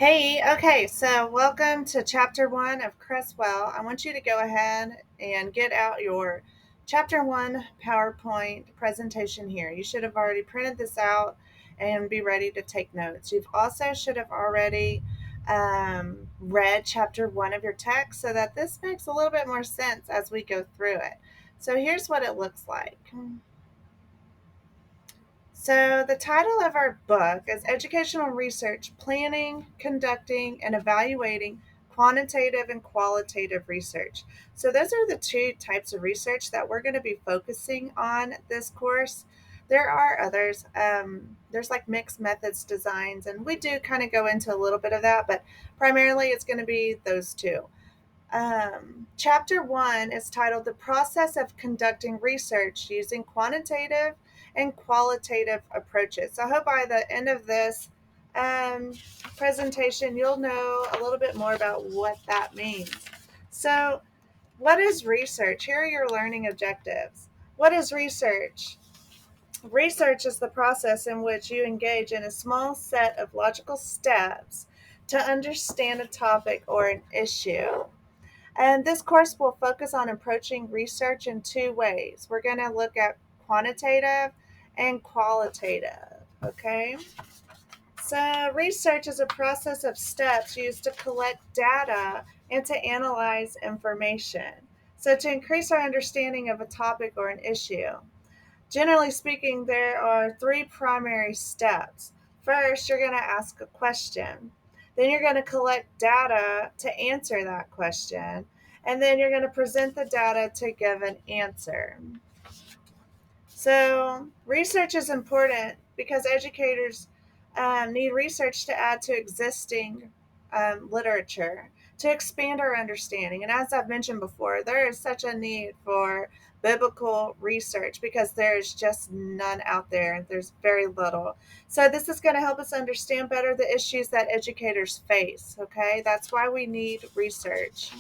Hey, okay, so welcome to chapter one of Creswell. I want you to go ahead and get out your chapter one PowerPoint presentation here. You should have already printed this out and be ready to take notes. You've also should have already read chapter one of your text so that this makes a little bit more sense as we go through it. So here's what it looks like. So, the title of our book is Educational Research Planning, Conducting, and Evaluating Quantitative and Qualitative Research. So, those are the two types of research that we're going to be focusing on this course. There are others. There's like mixed methods designs, and we do kind of go into a little bit of that, but primarily it's going to be those two. Chapter one is titled The Process of Conducting Research Using Quantitative and Qualitative Approaches. So I hope by the end of this um, presentation, you'll know a little bit more about what that means. So, what is research? Here are your learning objectives. What is research? Research is the process in which you engage in a small set of logical steps to understand a topic or an issue. And this course will focus on approaching research in two ways. We're going to look at quantitative and qualitative, okay? So, research is a process of steps used to collect data and to analyze information. So, to increase our understanding of a topic or an issue. Generally speaking, there are three primary steps. First, you're going to ask a question. Then you're going to collect data to answer that question. And then you're going to present the data to give an answer. So, research is important because educators need research to add to existing literature to expand our understanding. And as I've mentioned before, there is such a need for biblical research because there's just none out there. There's very little. So, this is going to help us understand better the issues that educators face. Okay, that's why we need research.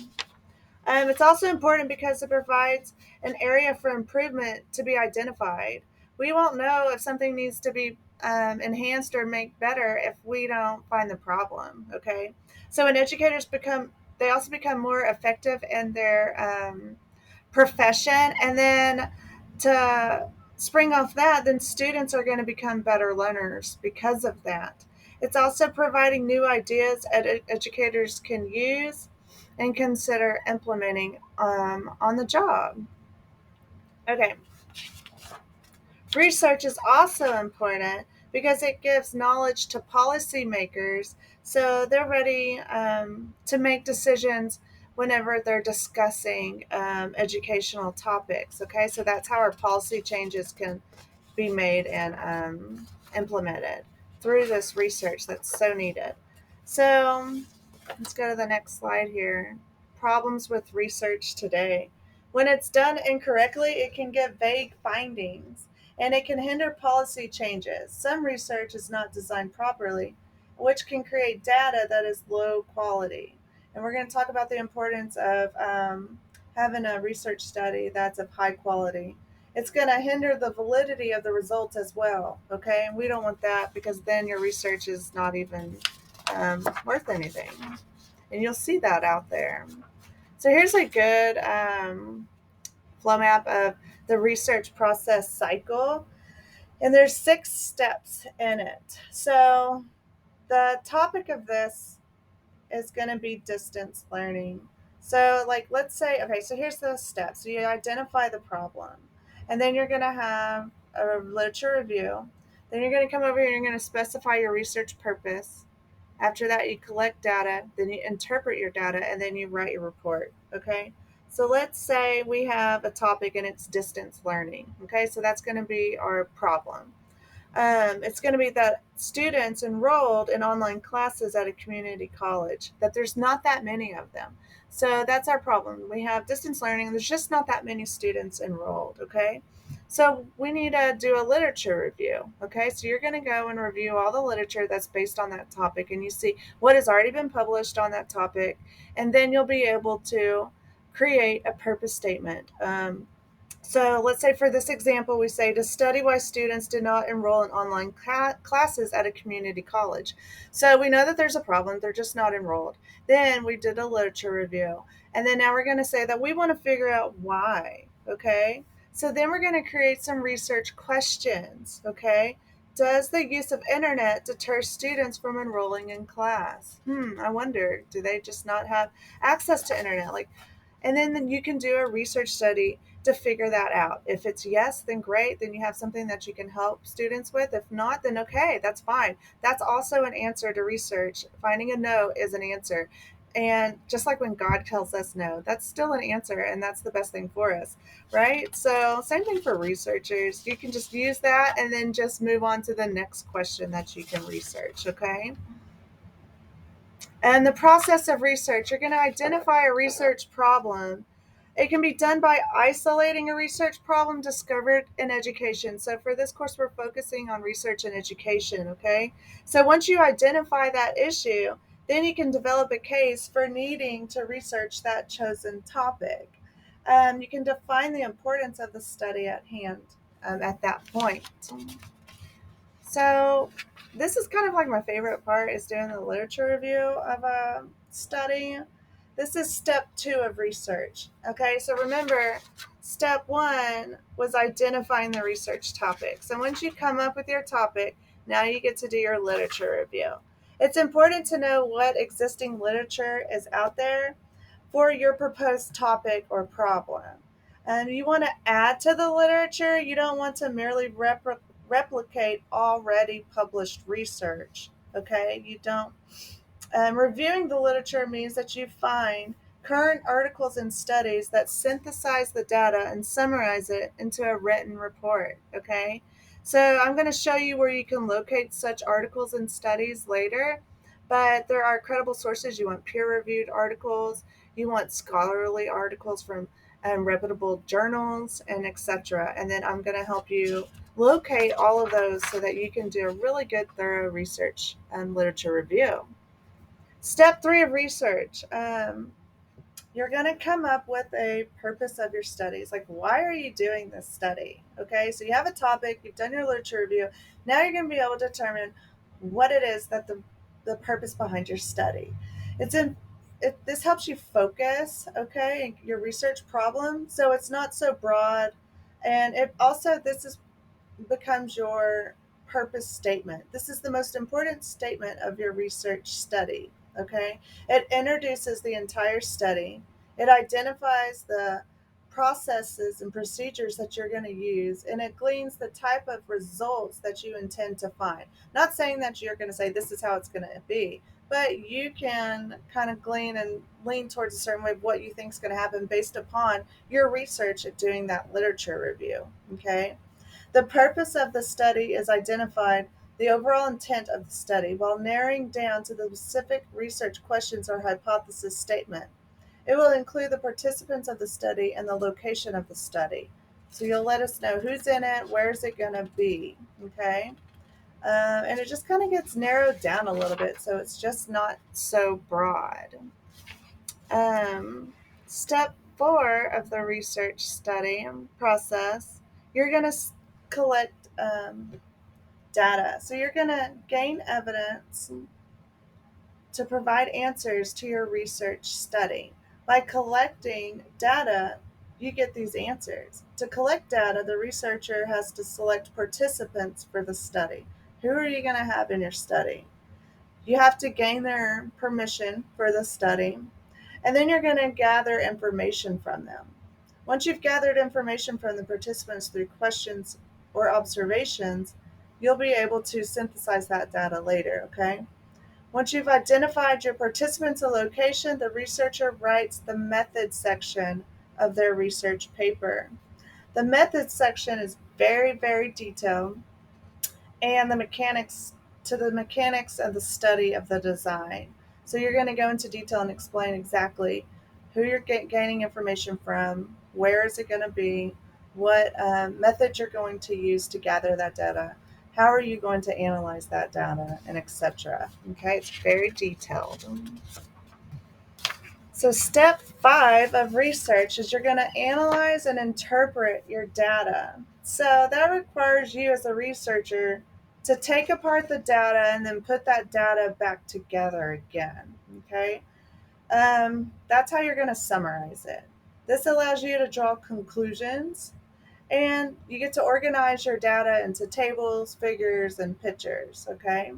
It's also important because it provides an area for improvement to be identified. We won't know if something needs to be enhanced or make better if we don't find the problem. Okay, so when educators become, they also become more effective in their profession, and then to spring off that, then students are going to become better learners because of that. It's also providing new ideas educators can use and consider implementing on the job. Okay, research is also important because it gives knowledge to policymakers so they're ready to make decisions whenever they're discussing educational topics. Okay, so that's how our policy changes can be made and implemented through this research that's so needed. So let's go to the next slide here. Problems with research today. When it's done incorrectly, it can give vague findings and it can hinder policy changes. Some research is not designed properly, which can create data that is low quality. And we're going to talk about the importance of having a research study that's of high quality. It's going to hinder the validity of the results as well. Okay, and we don't want that because then your research is not even worth anything. And you'll see that out there. So here's a good flow map of the research process cycle. And there's 6 steps in it. So the topic of this is going to be distance learning. So, like, let's say, okay, so here's the steps. So you identify the problem, and then you're going to have a literature review. Then you're going to come over here and you're going to specify your research purpose. After that, you collect data, then you interpret your data, and then you write your report. Okay. So let's say we have a topic and it's distance learning. Okay. So that's going to be our problem. It's going to be that students enrolled in online classes at a community college, that there's not that many of them. So that's our problem. We have distance learning, and there's just not that many students enrolled, okay? So we need to do a literature review, okay? So you're going to go and review all the literature that's based on that topic, and you see what has already been published on that topic, and then you'll be able to create a purpose statement. So let's say for this example, we say to study why students did not enroll in online classes at a community college. So we know that there's a problem, they're just not enrolled. Then we did a literature review. And then now we're going to say that we want to figure out why. Okay. So then we're going to create some research questions. Okay. Does the use of internet deter students from enrolling in class? I wonder, do they just not have access to internet? And then you can do a research study to figure that out. If it's yes, then great. Then you have something that you can help students with. If not, then okay, that's fine. That's also an answer to research. Finding a no is an answer. And just like when God tells us no, that's still an answer, and that's the best thing for us, right? So, same thing for researchers. You can just use that and then just move on to the next question that you can research, okay? And the process of research, you're going to identify a research problem. It can be done by isolating a research problem discovered in education. So for this course, we're focusing on research and education, okay? So once you identify that issue, then you can develop a case for needing to research that chosen topic. You can define the importance of the study at hand at that point. So this is kind of like my favorite part is doing the literature review of a study. This is step 2 of research. Okay, so remember, step 1 was identifying the research topic. So once you come up with your topic, now you get to do your literature review. It's important to know what existing literature is out there for your proposed topic or problem. And you want to add to the literature, you don't want to merely replicate already published research. Okay, you don't. Reviewing the literature means that you find current articles and studies that synthesize the data and summarize it into a written report. Okay, so I'm going to show you where you can locate such articles and studies later, but there are credible sources. You want peer reviewed articles, you want scholarly articles from reputable journals, and etc. And then I'm going to help you locate all of those so that you can do a really good, thorough research and literature review. Step 3 of research. You're going to come up with a purpose of your studies. Like, why are you doing this study? Okay, so you have a topic, you've done your literature review. Now you're going to be able to determine what it is that the purpose behind your study. This helps you focus, okay, your research problem, so it's not so broad. And it also, becomes your purpose statement. This is the most important statement of your research study. Okay, it introduces the entire study, it identifies the processes and procedures that you're going to use, and it gleans the type of results that you intend to find. Not saying that you're going to say this is how it's going to be, but you can kind of glean and lean towards a certain way of what you think is going to happen based upon your research at doing that literature review. Okay, the purpose of the study is identified the overall intent of the study while narrowing down to the specific research questions or hypothesis statement. It will include the participants of the study and the location of the study. So you'll let us know who's in it, where's it going to be, okay? And it just kind of gets narrowed down a little bit, so it's just not so broad. Step 4 of the research study process, you're going to collect data. So you're going to gain evidence to provide answers to your research study. By collecting data, you get these answers. To collect data, the researcher has to select participants for the study. Who are you going to have in your study? You have to gain their permission for the study, and then you're going to gather information from them. Once you've gathered information from the participants through questions or observations, you'll be able to synthesize that data later, okay? Once you've identified your participants and location, the researcher writes the methods section of their research paper. The methods section is very, very detailed, and the mechanics of the study of the design. So you're going to go into detail and explain exactly who you're gaining information from, where is it going to be, what method you're going to use to gather that data, how are you going to analyze that data, and etc. Okay, it's very detailed. So, step 5 of research is you're going to analyze and interpret your data. So, that requires you as a researcher to take apart the data and then put that data back together again. Okay. That's how you're going to summarize it. This allows you to draw conclusions and you get to organize your data into tables, figures, and pictures. Okay.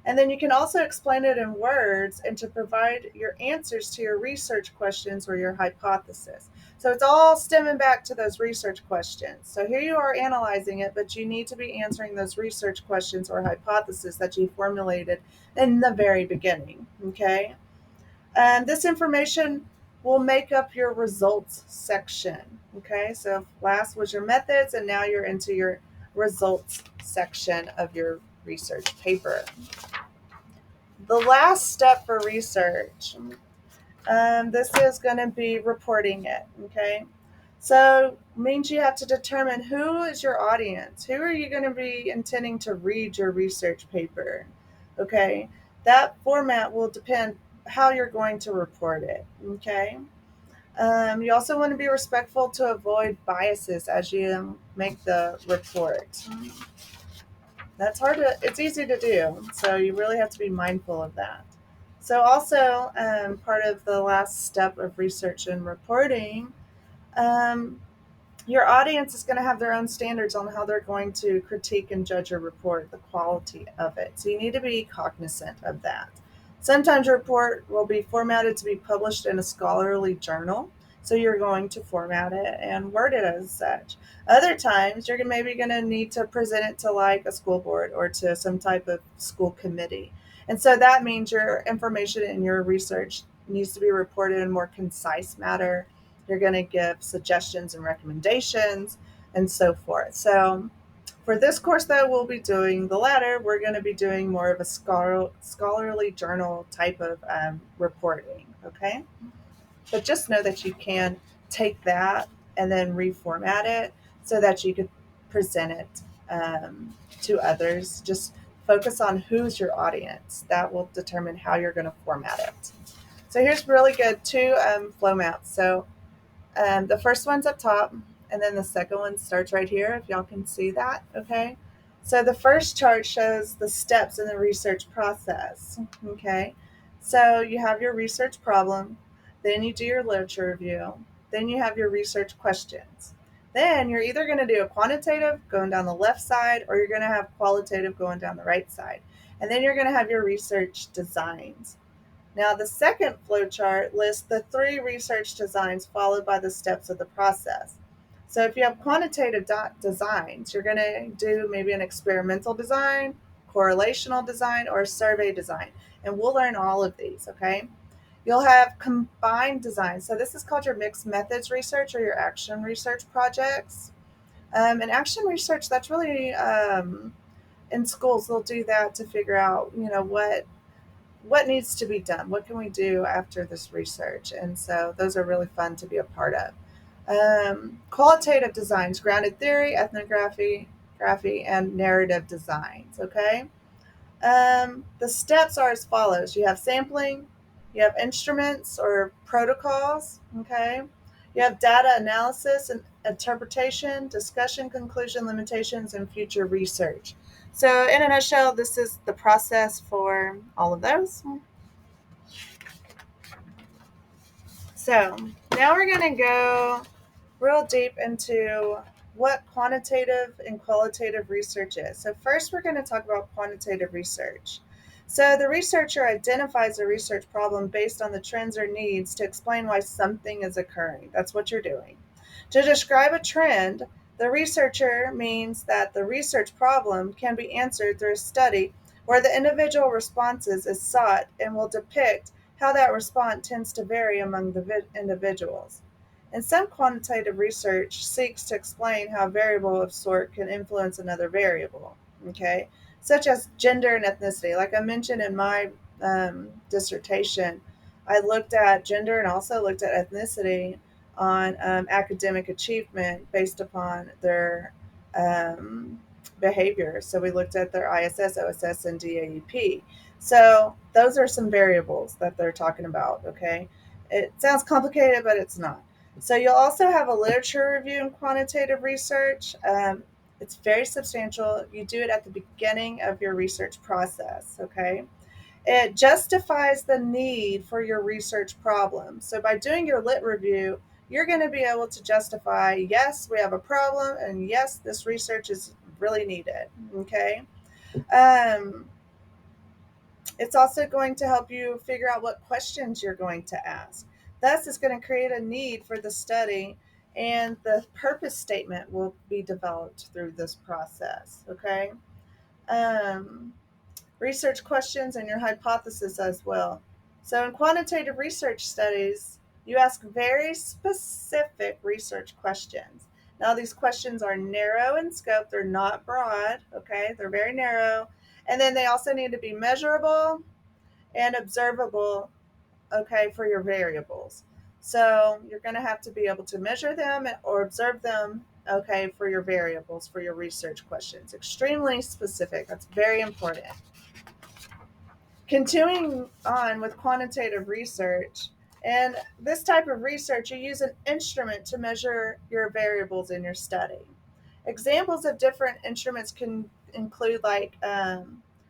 And then you can also explain it in words and to provide your answers to your research questions or your hypothesis. So it's all stemming back to those research questions. So here you are analyzing it, but you need to be answering those research questions or hypotheses that you formulated in the very beginning. Okay. And this information will make up your results section. Okay. So last was your methods, and now you're into your results section of your research paper. The last step for research, this is going to be reporting it. Okay. So means you have to determine who is your audience. Who are you going to be intending to read your research paper? Okay. That format will depend how you're going to report it. Okay. You also want to be respectful to avoid biases as you make the report. That's hard to, it's easy to do. So you really have to be mindful of that. So, also, part of the last step of research and reporting, um, your audience is going to have their own standards on how they're going to critique and judge your report, the quality of it. So, you need to be cognizant of that. Sometimes your report will be formatted to be published in a scholarly journal. So you're going to format it and word it as such. Other times, you're maybe going to need to present it to like a school board or to some type of school committee. And so that means your information and your research needs to be reported in a more concise manner. You're going to give suggestions and recommendations and so forth. So for this course that we'll be doing the latter, we're going to be doing more of a scholarly journal type of reporting. Okay. But just know that you can take that and then reformat it so that you could present it to others. Just focus on who's your audience. That will determine how you're going to format it. So here's really good two flow maps. So the first one's up top, and then the second one starts right here, if y'all can see that, okay? So the first chart shows the steps in the research process, okay? So you have your research problem, then you do your literature review, then you have your research questions. Then you're either going to do a quantitative going down the left side, or you're going to have qualitative going down the right side. And then you're going to have your research designs. Now, the second flowchart lists the three research designs followed by the steps of the process. So, if you have quantitative designs, you're going to do maybe an experimental design, correlational design, or a survey design. And we'll learn all of these, okay? You'll have combined designs. So, this is called your mixed methods research or your action research projects. And action research, that's really in schools, they'll do that to figure out, what needs to be done? What can we do after this research? And so those are really fun to be a part of. Qualitative designs, grounded theory, ethnography, and narrative designs. Okay. The steps are as follows: you have sampling, you have instruments or protocols. Okay. You have data analysis and interpretation, discussion, conclusion, limitations, and future research. So, in a nutshell, this is the process for all of those. So, now we're going to go real deep into what quantitative and qualitative research is. So, first, we're going to talk about quantitative research. So, the researcher identifies a research problem based on the trends or needs to explain why something is occurring. That's what you're doing. To describe a trend, the researcher means that the research problem can be answered through a study where the individual responses is sought and will depict how that response tends to vary among the individuals. And some quantitative research seeks to explain how a variable of sort can influence another variable, okay, such as gender and ethnicity. Like I mentioned in my dissertation, I looked at gender and also looked at ethnicity on academic achievement based upon their behavior. So we looked at their ISS, OSS, and DAEP. So those are some variables that they're talking about, okay? It sounds complicated, but it's not. So you'll also have a literature review in quantitative research. It's very substantial. You do it at the beginning of your research process, okay? It justifies the need for your research problem. So by doing your lit review, you're going to be able to justify, yes, we have a problem, and yes, this research is really needed, okay? Um, it's also going to help you figure out what questions you're going to ask. Thus, it's going to create a need for the study, and the purpose statement will be developed through this process. Okay. Um, Research questions and your hypothesis as well. So, in quantitative research studies, you ask very specific research questions. Now, these questions are narrow in scope, they're not broad, okay? They're very narrow. And then they also need to be measurable and observable, okay, for your variables. So you're going to have to be able to measure them or observe them, okay, for your variables, for your research questions. Extremely specific. That's very important. Continuing on with quantitative research, and this type of research, you use an instrument to measure your variables in your study. Examples of different instruments can include like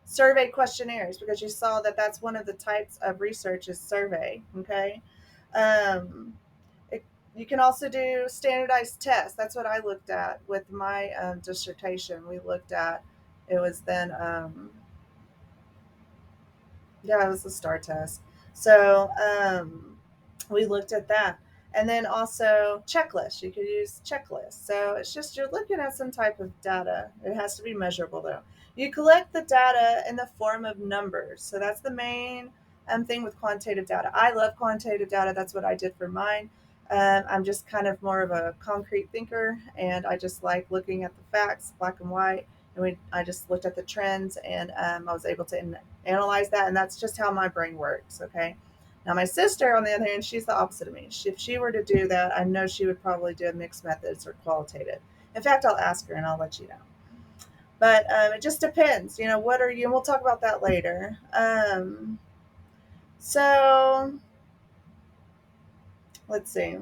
survey questionnaires, because you saw that that's one of the types of research is survey. Okay. Um, it, you can also do standardized tests. That's what I looked at with my dissertation. We looked at it was then yeah, it was the STAR test. So we looked at that. And then also checklists. You could use checklists. So it's just you're looking at some type of data. It has to be measurable though. You collect the data in the form of numbers. So that's the main thing with quantitative data. I love quantitative data. That's what I did for mine. I'm just kind of more of a concrete thinker, and I just like looking at the facts, black and white. And I just looked at the trends, and I was able to analyze that, and that's just how my brain works. Okay. Now my sister, on the other hand, she's the opposite of me. If she were to do that, I know she would probably do mixed methods or qualitative. In fact, I'll ask her and I'll let you know. But it just depends. You know, what are you? And we'll talk about that later. So let's see.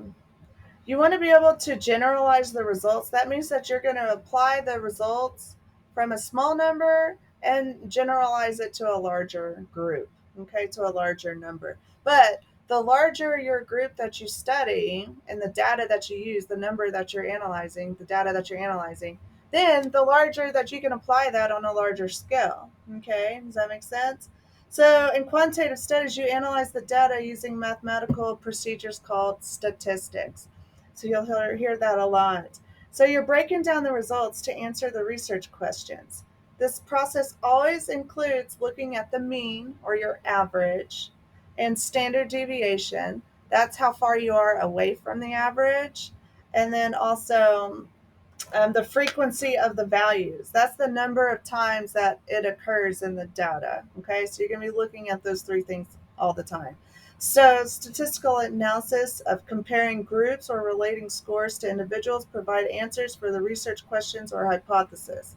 You want to be able to generalize the results. That means that you're going to apply the results from a small number and generalize it to a larger group, okay, to a larger number. But the larger your group that you study and the data that you use, the number that you're analyzing, the data that you're analyzing, then the larger that you can apply that on a larger scale. Okay, does that make sense? So, in quantitative studies, you analyze the data using mathematical procedures called statistics. So you'll hear that a lot. So you're breaking down the results to answer the research questions. This process always includes looking at the mean or your average and standard deviation. That's how far you are away from the average. And then also the frequency of the values. That's the number of times that it occurs in the data. Okay, so you're going to be looking at those three things all the time. So, statistical analysis of comparing groups or relating scores to individuals provide answers for the research questions or hypothesis.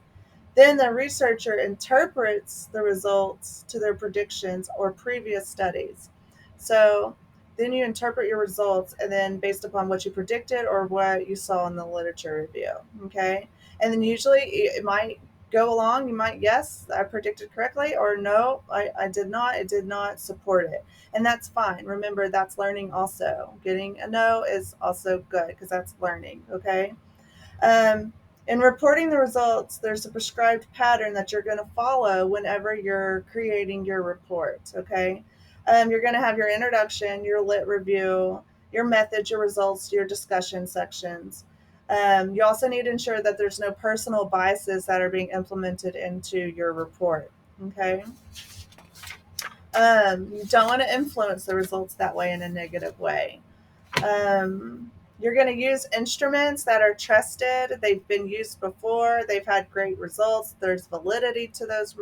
Then the researcher interprets the results to their predictions or previous studies. So then you interpret your results, and then based upon what you predicted or what you saw in the literature review. Okay. And then usually it might go along. You might, yes, I predicted correctly, or no, I did not. It did not support it. And that's fine. Remember, that's learning also. Getting a no is also good because that's learning. Okay. Um, in reporting the results, there's a prescribed pattern that you're going to follow whenever you're creating your report. Okay. You're going to have your introduction, your lit review, your methods, your results, your discussion sections. You also need to ensure that there's no personal biases that are being implemented into your report. Okay. You don't want to influence the results that way in a negative way. You're going to use instruments that are trusted. They've been used before. They've had great results. There's validity to those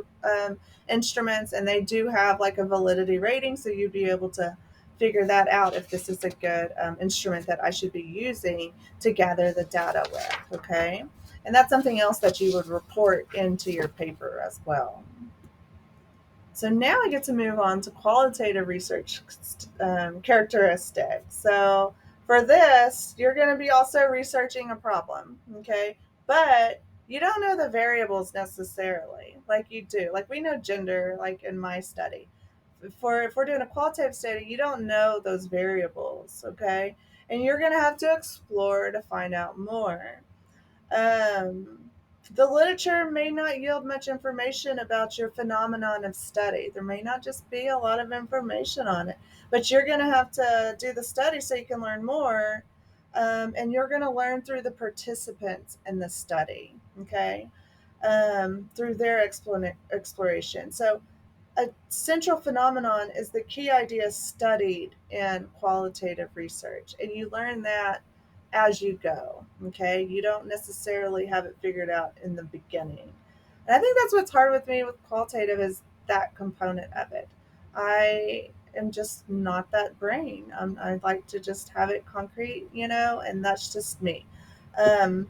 instruments, and they do have like a validity rating. So you'd be able to figure that out if this is a good instrument that I should be using to gather the data with. Okay. And that's something else that you would report into your paper as well. So now I get to move on to qualitative research characteristics. So for this, you're going to be also researching a problem, okay? But you don't know the variables necessarily like you do. Like we know gender, like in my study. If we're doing a qualitative study, you don't know those variables, okay? And you're going to have to explore to find out more. Um, the literature may not yield much information about your phenomenon of study. There may not just be a lot of information on it, but you're going to have to do the study so you can learn more. And you're going to learn through the participants in the study, okay, through their exploration. So, a central phenomenon is the key idea studied in qualitative research, and you learn that as you go. Okay, you don't necessarily have it figured out in the beginning, and I think that's what's hard with me with qualitative is that component of it. I am just not that brain. I like to just have it concrete, and that's just me. Um,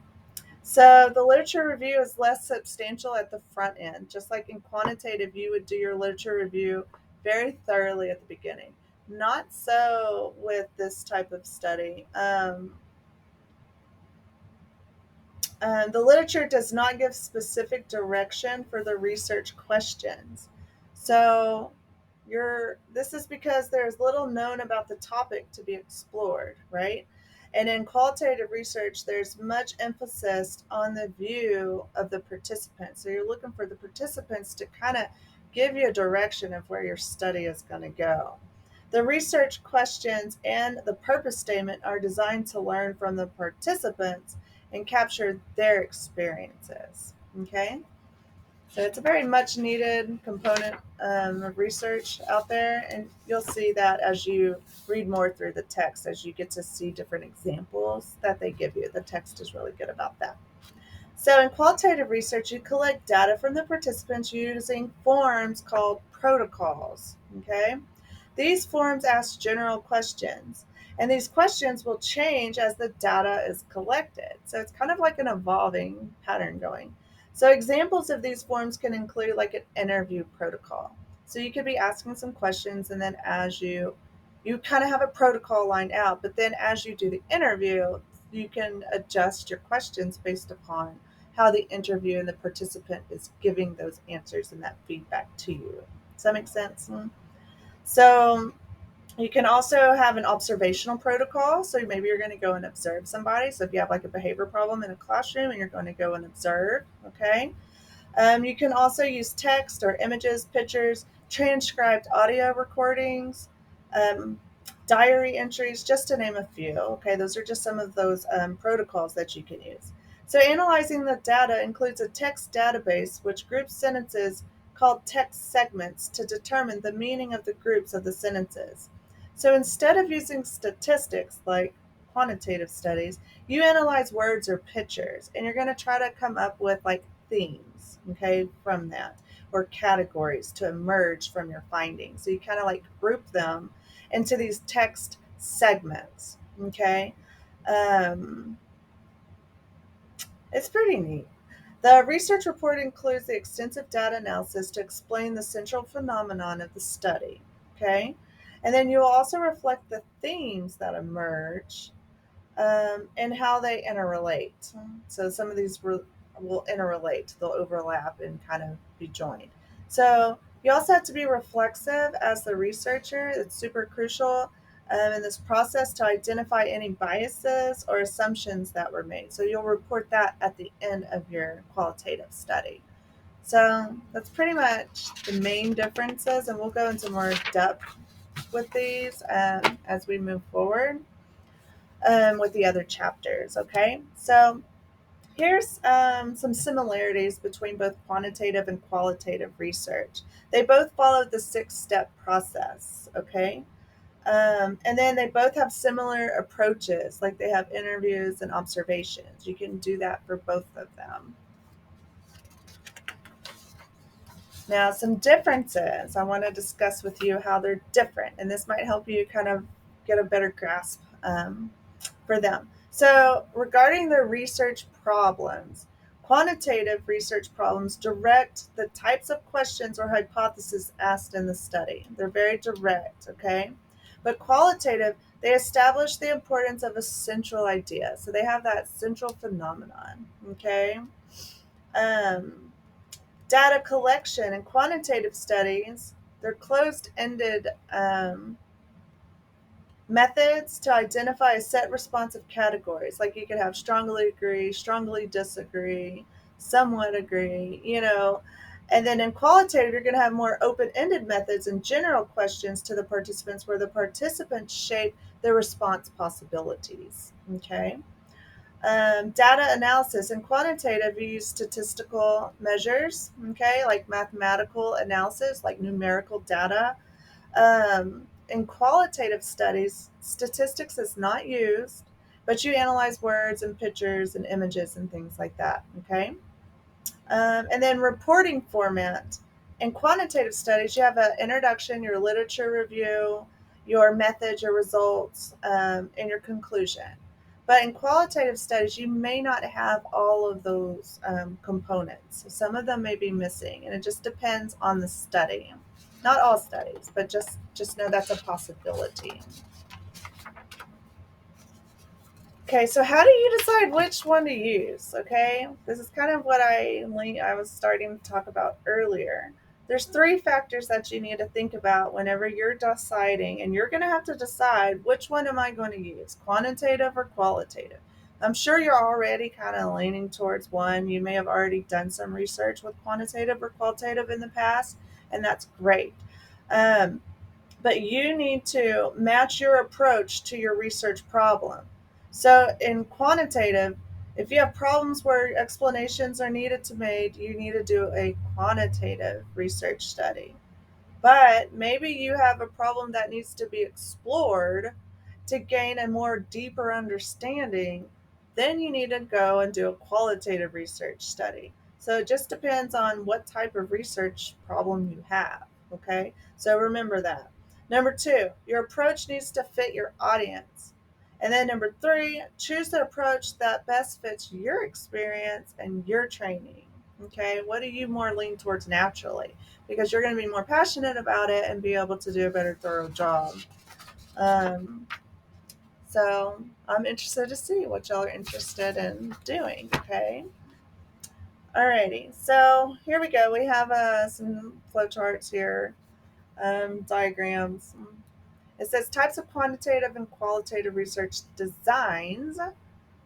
so the literature review is less substantial at the front end. Just like in quantitative, you would do your literature review very thoroughly at the beginning. Not so with this type of study. The literature does not give specific direction for the research questions. So this is because there's little known about the topic to be explored, right? And in qualitative research, there's much emphasis on the view of the participants. So you're looking for the participants to kind of give you a direction of where your study is going to go. The research questions and the purpose statement are designed to learn from the participants and capture their experiences. Okay? So it's a very much needed component of research out there, and you'll see that as you read more through the text, as you get to see different examples that they give you. The text is really good about that. So in qualitative research, you collect data from the participants using forms called protocols. Okay? These forms ask general questions, and these questions will change as the data is collected. So it's kind of like an evolving pattern going. So examples of these forms can include like an interview protocol. So you could be asking some questions, and then as you kind of have a protocol lined out, but then as you do the interview, you can adjust your questions based upon how the interview and the participant is giving those answers and that feedback to you. Does that make sense? So you can also have an observational protocol. So maybe you're going to go and observe somebody. So if you have like a behavior problem in a classroom and you're going to go and observe, okay. You can also use text or images, pictures, transcribed audio recordings, um, diary entries, just to name a few. Okay, those are just some of those protocols that you can use. So, analyzing the data includes a text database which groups sentences called text segments to determine the meaning of the groups of the sentences. So, instead of using statistics like quantitative studies, you analyze words or pictures, and you're going to try to come up with like themes, okay, from that, or categories to emerge from your findings. So you kind of like group them into these text segments, okay. Um, it's pretty neat. The research report includes the extensive data analysis to explain the central phenomenon of the study, okay, and then you will also reflect the themes that emerge and how they interrelate. So some of these will interrelate, they'll overlap and kind of be joined. So you also have to be reflexive as the researcher. It's super crucial in this process to identify any biases or assumptions that were made. So you'll report that at the end of your qualitative study. So that's pretty much the main differences, and we'll go into more depth with these as we move forward with the other chapters. Okay, so here's some similarities between both quantitative and qualitative research. They both follow the 6-step process. Okay, and then they both have similar approaches, like they have interviews and observations. You can do that for both of them. Now, some differences I want to discuss with you how they're different, and this might help you kind of get a better grasp for them. So, regarding the research problems, Quantitative research problems direct the types of questions or hypotheses asked in the study. They're very direct, okay? But qualitative, they establish the importance of a central idea. So they have that central phenomenon, okay? Um, Data collection and quantitative studies, they're closed-ended methods to identify a set responsive categories. Like you could have strongly agree, strongly disagree, somewhat agree, And then in qualitative, you're going to have more open ended methods and general questions to the participants where the participants shape their response possibilities. Okay. Data analysis and quantitative, you use statistical measures, okay, like mathematical analysis, like numerical data. In qualitative studies, statistics is not used, but you analyze words and pictures and images and things like that, okay? And then reporting format. In quantitative studies, you have an introduction, your literature review, your methods, your results, and your conclusion. But in qualitative studies, you may not have all of those components. So some of them may be missing, and it just depends on the study. Not all studies, but just know that's a possibility. Okay, so how do you decide which one to use? Okay, this is kind of what I was starting to talk about earlier. There's three factors that you need to think about whenever you're deciding, and you're going to have to decide which one am I going to use, quantitative or qualitative. I'm sure you're already kind of leaning towards one. You may have already done some research with quantitative or qualitative in the past, and that's great. Um, but you need to match your approach to your research problem. So in quantitative, if you have problems where explanations are needed to made, you need to do a quantitative research study. But maybe you have a problem that needs to be explored to gain a more deeper understanding, then you need to go and do a qualitative research study. So it just depends on what type of research problem you have. Okay, so remember that. Number two, your approach needs to fit your audience. And then number three, choose the approach that best fits your experience and your training. Okay, what do you more lean towards naturally? Because you're going to be more passionate about it and be able to do a better, thorough job. Um, so I'm interested to see what y'all are interested in doing. Okay. Alrighty. So here we go. We have some flowcharts here, diagrams. It says types of quantitative and qualitative research designs.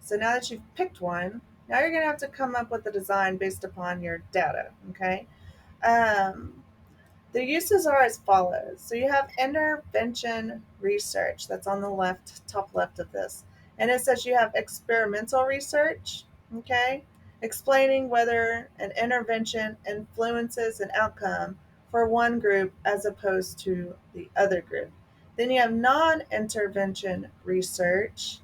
So now that you've picked one, now you're going to have to come up with a design based upon your data. Okay. Um, The uses are as follows. So you have intervention research that's on the left, top left of this. And it says you have experimental research, okay, explaining whether an intervention influences an outcome for one group as opposed to the other group. Then you have non intervention research,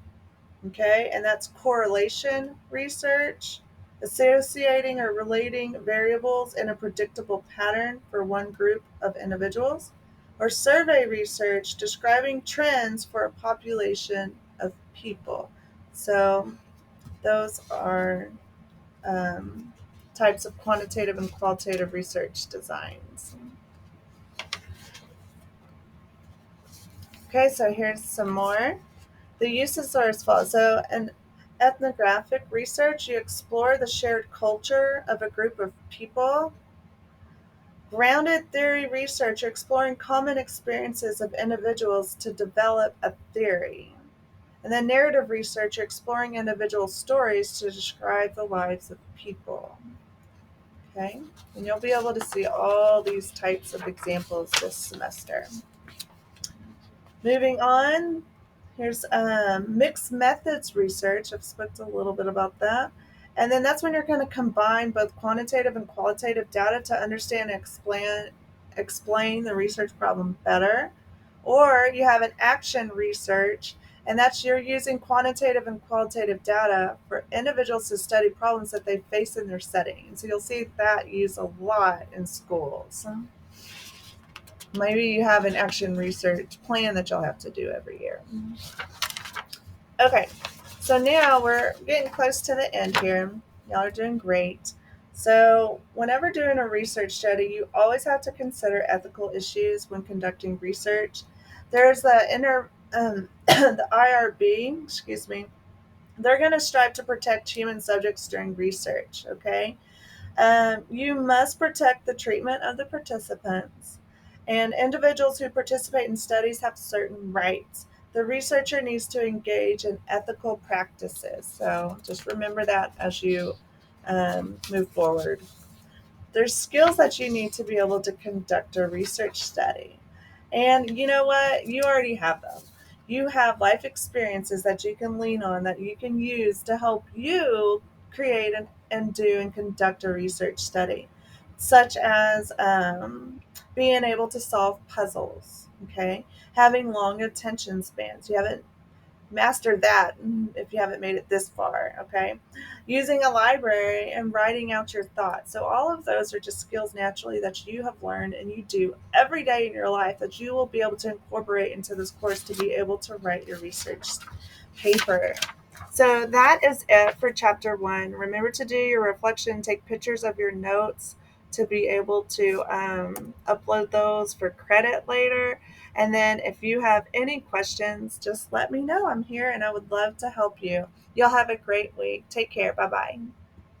okay, and that's correlation research, associating or relating variables in a predictable pattern for one group of individuals, or survey research describing trends for a population of people. So those are um, types of quantitative and qualitative research designs. Okay, so here's some more. The uses are as follows. So, in ethnographic research, you explore the shared culture of a group of people. Grounded theory research, you're exploring common experiences of individuals to develop a theory. And then narrative research, you're exploring individual stories to describe the lives of people. Okay, and you'll be able to see all these types of examples this semester. Moving on, here's mixed methods research. I've spoken a little bit about that. And then that's when you're going to combine both quantitative and qualitative data to understand and explain the research problem better. Or you have an action research, and that's you're using quantitative and qualitative data for individuals to study problems that they face in their setting. And so you'll see that used a lot in schools. Maybe you have an action research plan that you'll have to do every year. Okay, so now we're getting close to the end here. Y'all are doing great. So, whenever doing a research study, you always have to consider ethical issues when conducting research. There's the IRB, excuse me. They're going to strive to protect human subjects during research. Okay, you must protect the treatment of the participants, and individuals who participate in studies have certain rights. The researcher needs to engage in ethical practices. So just remember that as you move forward. There's skills that you need to be able to conduct a research study. And you know what? You already have them. You have life experiences that you can lean on, that you can use to help you create and do and conduct a research study, such as being able to solve puzzles, okay? Having long attention spans. You haven't master that if you haven't made it this far, okay? Using a library and writing out your thoughts. So, all of those are just skills naturally that you have learned and you do every day in your life that you will be able to incorporate into this course to be able to write your research paper. So that is it for chapter one. Remember to do your reflection, take pictures of your notes to be able to upload those for credit later. And then if you have any questions, just let me know. I'm here and I would love to help you. Y'all have a great week. Take care. Bye bye.